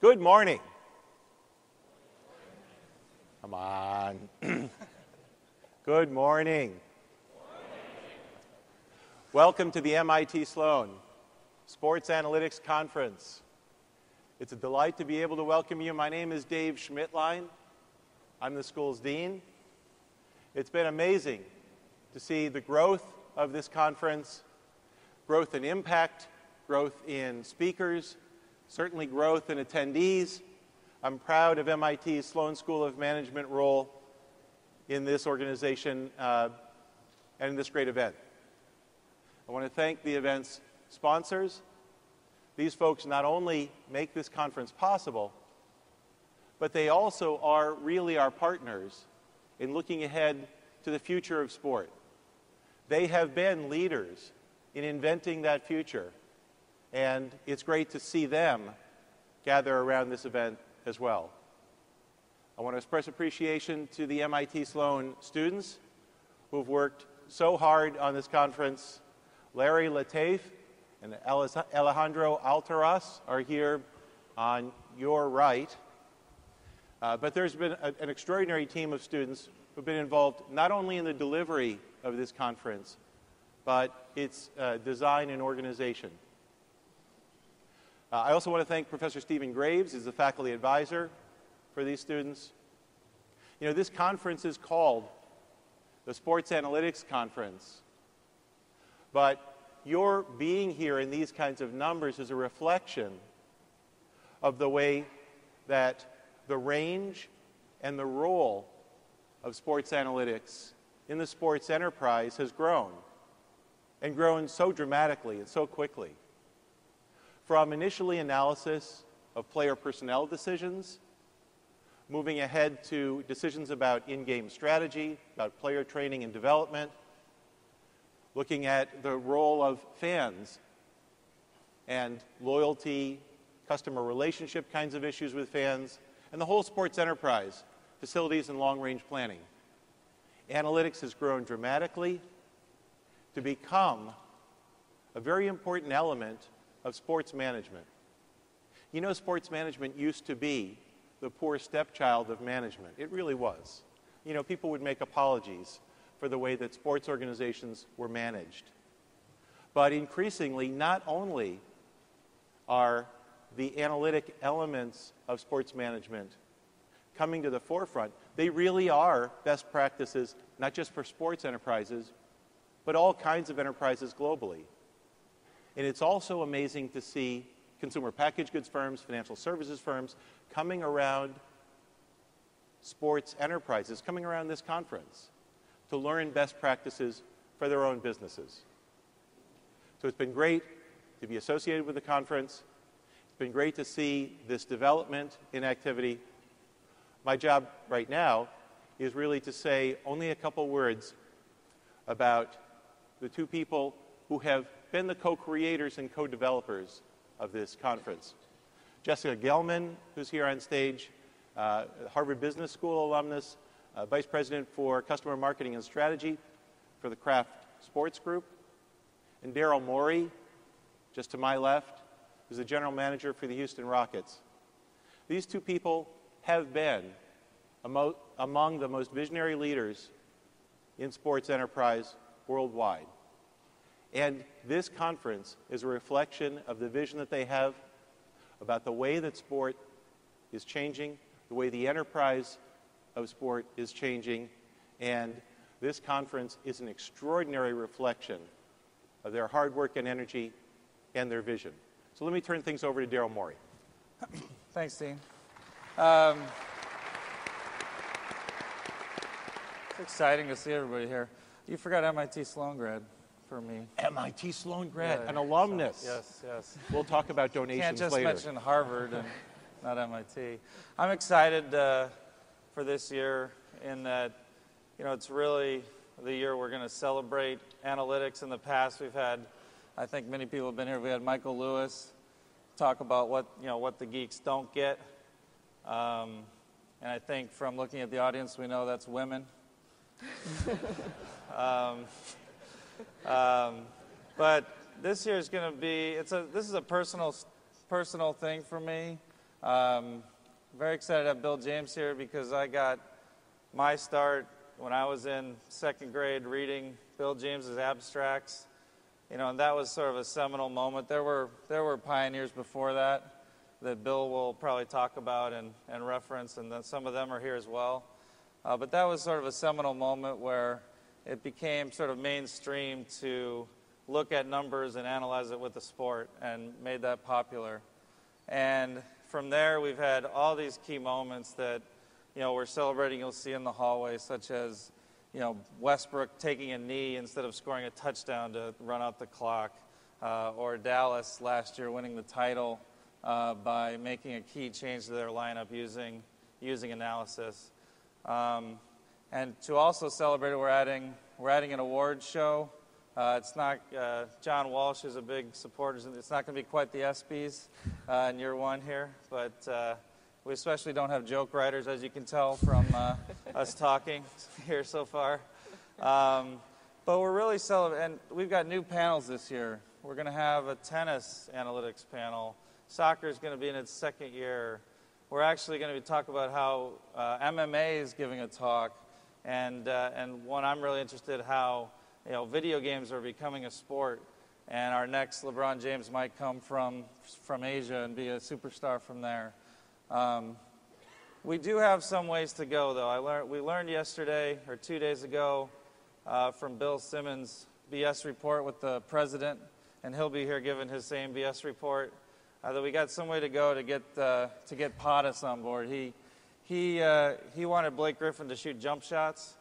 Good morning. Come on. Good morning. Welcome to the MIT Sloan Sports Analytics Conference. It's a delight to be able to welcome you. My name is Dave Schmidtlein. I'm the school's dean. It's been amazing to see the growth of this conference, growth in impact, growth in speakers, certainly growth in attendees. I'm proud of MIT's Sloan School of Management role in this organization and in this great event. I want to thank the event's sponsors. These folks not only make this conference possible, but they also are really our partners in looking ahead to the future of sport. They have been leaders in inventing that future, and it's great to see them gather around this event as well. I want to express appreciation to the MIT Sloan students who've worked so hard on this conference. Larry Lataif and Alejandro Altaras are here on your right. But there's been an extraordinary team of students who've been involved not only in the delivery of this conference, but its design and organization. I also want to thank Professor Stephen Graves, who's the faculty advisor for these students. You know, this conference is called the Sports Analytics Conference, but your being here in these kinds of numbers is a reflection of the way that the range and the role of sports analytics in the sports enterprise has grown, and grown so dramatically and so quickly. From initially analysis of player personnel decisions, moving ahead to decisions about in-game strategy, about player training and development, looking at the role of fans and loyalty, customer relationship kinds of issues with fans, and the whole sports enterprise, facilities and long-range planning. Analytics has grown dramatically to become a very important element of sports management. You know, sports management used to be the poor stepchild of management. It really was. You know, people would make apologies for the way that sports organizations were managed. But increasingly, not only are the analytic elements of sports management coming to the forefront, they really are best practices, not just for sports enterprises, but all kinds of enterprises globally. And it's also amazing to see consumer packaged goods firms, financial services firms coming around sports enterprises, coming around this conference to learn best practices for their own businesses. So it's been great to be associated with the conference. It's been great to see this development in activity. My job right now is really to say only a couple words about the two people who have been the co-creators and co-developers of this conference. Jessica Gilman, who's here on stage, Harvard Business School alumnus, Vice President for Customer Marketing and Strategy for the Kraft Sports Group, and Daryl Morey, just to my left, who's the General Manager for the Houston Rockets. These two people have been among the most visionary leaders in sports enterprise worldwide. And this conference is a reflection of the vision that they have about the way that sport is changing, the way the enterprise of sport is changing, and this conference is an extraordinary reflection of their hard work and energy and their vision. So let me turn things over to Daryl Morey. Thanks, Dean. It's exciting to see everybody here. You forgot MIT Sloan grad. For me. MIT Sloan grad, an alumnus. Yes. We'll talk about donations Can't just later. mention Harvard and not MIT. I'm excited for this year in that, you know, it's really the year we're going to celebrate analytics. In the past, we've had, I think many people have been here. We had Michael Lewis talk about what the geeks don't get, and I think from looking at the audience, we know that's women. But this year is going to be, this is a personal thing for me. Very excited to have Bill James here because I got my start when I was in second grade reading Bill James's abstracts. And that was sort of a seminal moment. There were pioneers before that Bill will probably talk about and reference, and then some of them are here as well. But that was sort of a seminal moment where it became sort of mainstream to look at numbers and analyze it with the sport, and made that popular. And from there, we've had all these key moments that, we're celebrating, you'll see in the hallway, such as, Westbrook taking a knee instead of scoring a touchdown to run out the clock, or Dallas last year winning the title by making a key change to their lineup using analysis. And to also celebrate it, we're adding an awards show. It's not, John Walsh is a big supporter. It's not going to be quite the ESPYs in year one here, but we especially don't have joke writers, as you can tell from us talking here so far. But we're really celebrating, and we've got new panels this year. We're going to have a tennis analytics panel. Soccer is going to be in its second year. We're actually going to talk about how MMA is giving a talk, and one I'm really interested in how video games are becoming a sport, and our next LeBron James might come from Asia and be a superstar from there. We do have some ways to go, though. We learned yesterday or 2 days ago from Bill Simmons' BS report with the president, and he'll be here giving his same BS report. That we got some way to go to get Pottas on board. He wanted Blake Griffin to shoot jump shots,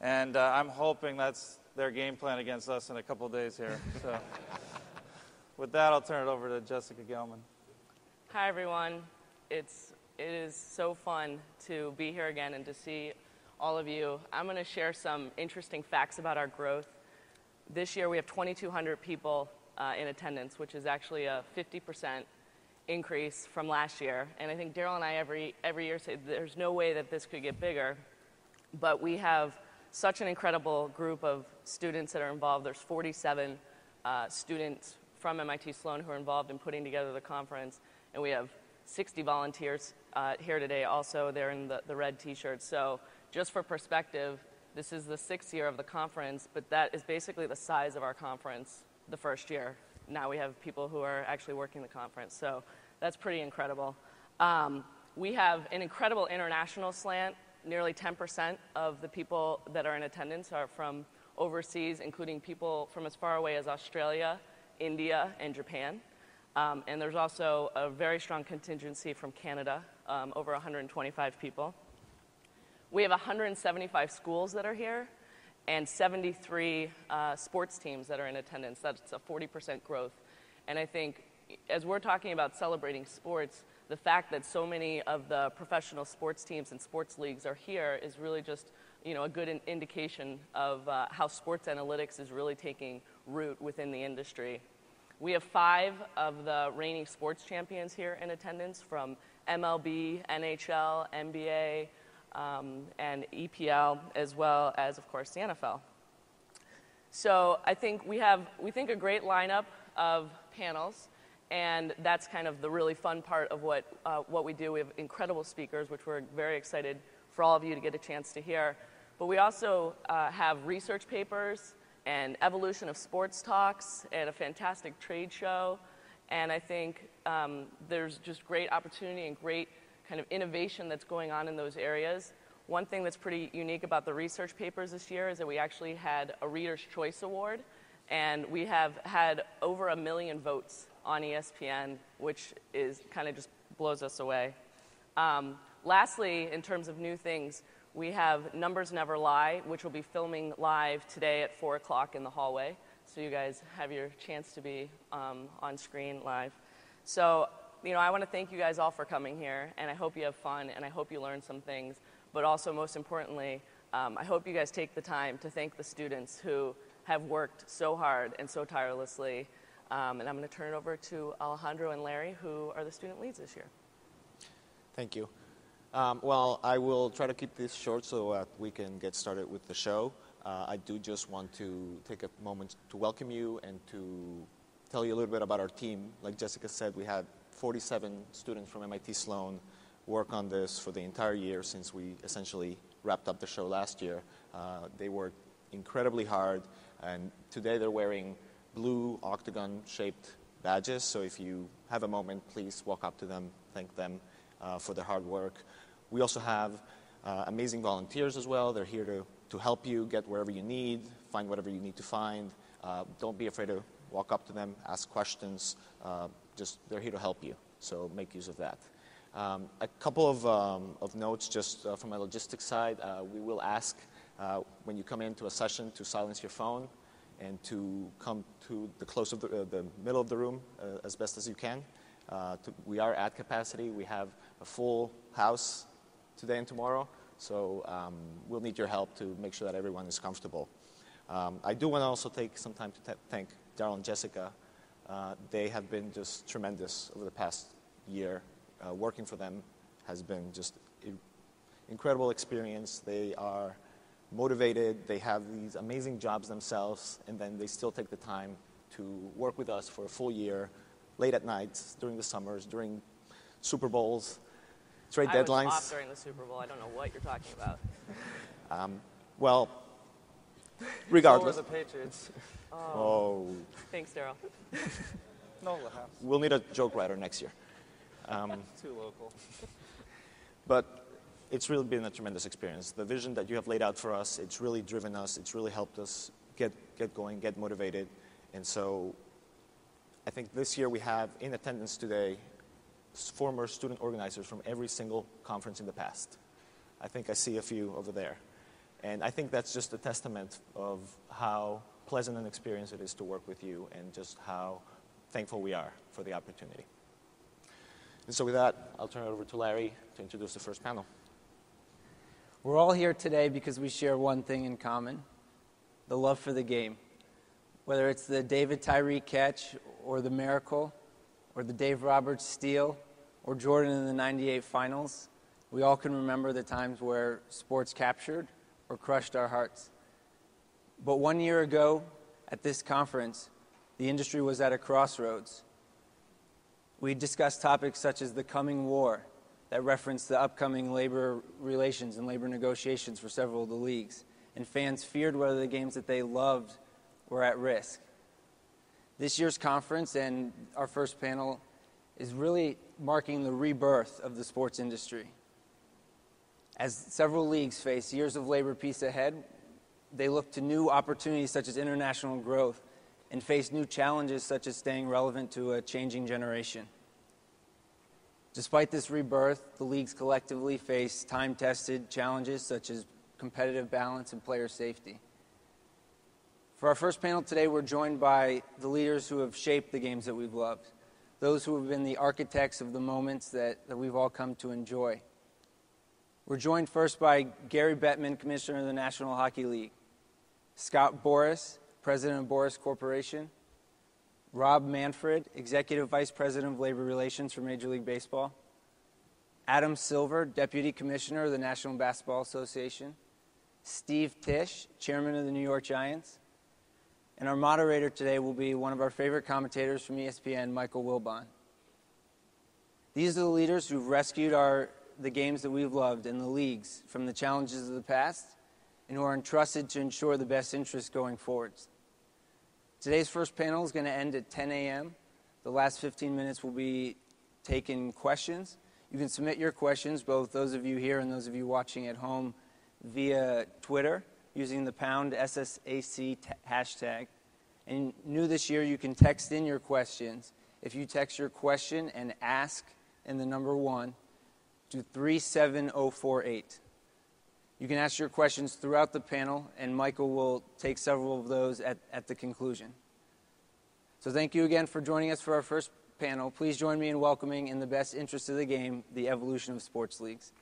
and I'm hoping that's their game plan against us in a couple of days here. So, with that, I'll turn it over to Jessica Gilman. Hi, everyone. It is so fun to be here again and to see all of you. I'm going to share some interesting facts about our growth. This year, we have 2,200 people in attendance, which is actually a 50% increase from last year. And I think Daryl and I every year say there's no way that this could get bigger. But we have such an incredible group of students that are involved. There's 47 students from MIT Sloan who are involved in putting together the conference. And we have 60 volunteers here today also. They're in the red T-shirts. So just for perspective, this is the 6th year of the conference, but that is basically the size of our conference the first year. Now we have people who are actually working the conference. So that's pretty incredible. We have an incredible international slant. Nearly 10% of the people that are in attendance are from overseas, including people from as far away as Australia, India, and Japan. And there's also a very strong contingency from Canada, over 125 people. We have 175 schools that are here and 73 sports teams that are in attendance. That's a 40% growth. And I think as we're talking about celebrating sports, the fact that so many of the professional sports teams and sports leagues are here is really just a good indication of how sports analytics is really taking root within the industry. We have 5 of the reigning sports champions here in attendance from MLB, NHL, NBA, and EPL, as well as, of course, the NFL. So I think we think a great lineup of panels, and that's kind of the really fun part of what we do. We have incredible speakers, which we're very excited for all of you to get a chance to hear. But we also have research papers and evolution of sports talks and a fantastic trade show. And I think there's just great opportunity and great kind of innovation that's going on in those areas. One thing that's pretty unique about the research papers this year is that we actually had a Reader's Choice Award, and we have had over 1 million votes on ESPN, which is kind of just blows us away. Lastly, in terms of new things, we have Numbers Never Lie, which will be filming live today at 4 o'clock in the hallway. So you guys have your chance to be on screen live. So, I want to thank you guys all for coming here, and I hope you have fun, and I hope you learn some things. But also, most importantly, I hope you guys take the time to thank the students who have worked so hard and so tirelessly. And I'm going to turn it over to Alejandro and Larry, who are the student leads this year. Thank you. Well, I will try to keep this short so that we can get started with the show. I do just want to take a moment to welcome you and to tell you a little bit about our team. Like Jessica said, we had 47 students from MIT Sloan work on this for the entire year since we essentially wrapped up the show last year. They worked incredibly hard, and today they're wearing blue octagon-shaped badges, so if you have a moment, please walk up to them, thank them for their hard work. We also have amazing volunteers as well. They're here to help you get wherever you need, find whatever you need to find. Don't be afraid to walk up to them, ask questions. They're here to help you, so make use of that. A couple of notes just from my logistics side. We will ask when you come into a session to silence your phone and to come to the middle of the room as best as you can. We are at capacity. We have a full house today and tomorrow, so we'll need your help to make sure that everyone is comfortable. I do want to also take some time to thank Daryl and Jessica. They have been just tremendous over the past year. Working for them has been just an incredible experience. They are motivated, they have these amazing jobs themselves, and then they still take the time to work with us for a full year, late at nights, during the summers, during Super Bowls, trade deadlines. I was off during the Super Bowl. I don't know what you're talking about. Well, regardless. So were the Patriots. Oh. Thanks, Daryl. No laughs. We'll need a joke writer next year. Too local. But it's really been a tremendous experience. The vision that you have laid out for us, it's really driven us, it's really helped us get going, get motivated. And so I think this year we have in attendance today former student organizers from every single conference in the past. I think I see a few over there. And I think that's just a testament of how pleasant an experience it is to work with you and just how thankful we are for the opportunity. And so with that, I'll turn it over to Larry to introduce the first panel. We're all here today because we share one thing in common, the love for the game. Whether it's the David Tyree catch or the miracle or the Dave Roberts steal or Jordan in the '98 finals, we all can remember the times where sports captured or crushed our hearts. But 1 year ago at this conference, the industry was at a crossroads. We discussed topics such as the coming war that referenced the upcoming labor relations and labor negotiations for several of the leagues, and fans feared whether the games that they loved were at risk. This year's conference and our first panel is really marking the rebirth of the sports industry. As several leagues face years of labor peace ahead, they look to new opportunities such as international growth and face new challenges such as staying relevant to a changing generation. Despite this rebirth, the leagues collectively face time-tested challenges such as competitive balance and player safety. For our first panel today, we're joined by the leaders who have shaped the games that we've loved, those who have been the architects of the moments that we've all come to enjoy. We're joined first by Gary Bettman, Commissioner of the National Hockey League, Scott Boras, President of Boras Corporation, Rob Manfred, Executive Vice President of Labor Relations for Major League Baseball, Adam Silver, Deputy Commissioner of the National Basketball Association, Steve Tisch, Chairman of the New York Giants, and our moderator today will be one of our favorite commentators from ESPN, Michael Wilbon. These are the leaders who've rescued the games that we've loved and the leagues from the challenges of the past and who are entrusted to ensure the best interests going forwards. Today's first panel is going to end at 10 a.m. The last 15 minutes will be taking questions. You can submit your questions, both those of you here and those of you watching at home, via Twitter using the #SSAC hashtag. And new this year, you can text in your questions. If you text your question and ask and the number 1 to 37048. You can ask your questions throughout the panel, and Michael will take several of those at the conclusion. So thank you again for joining us for our first panel. Please join me in welcoming, in the best interest of the game, the evolution of sports leagues.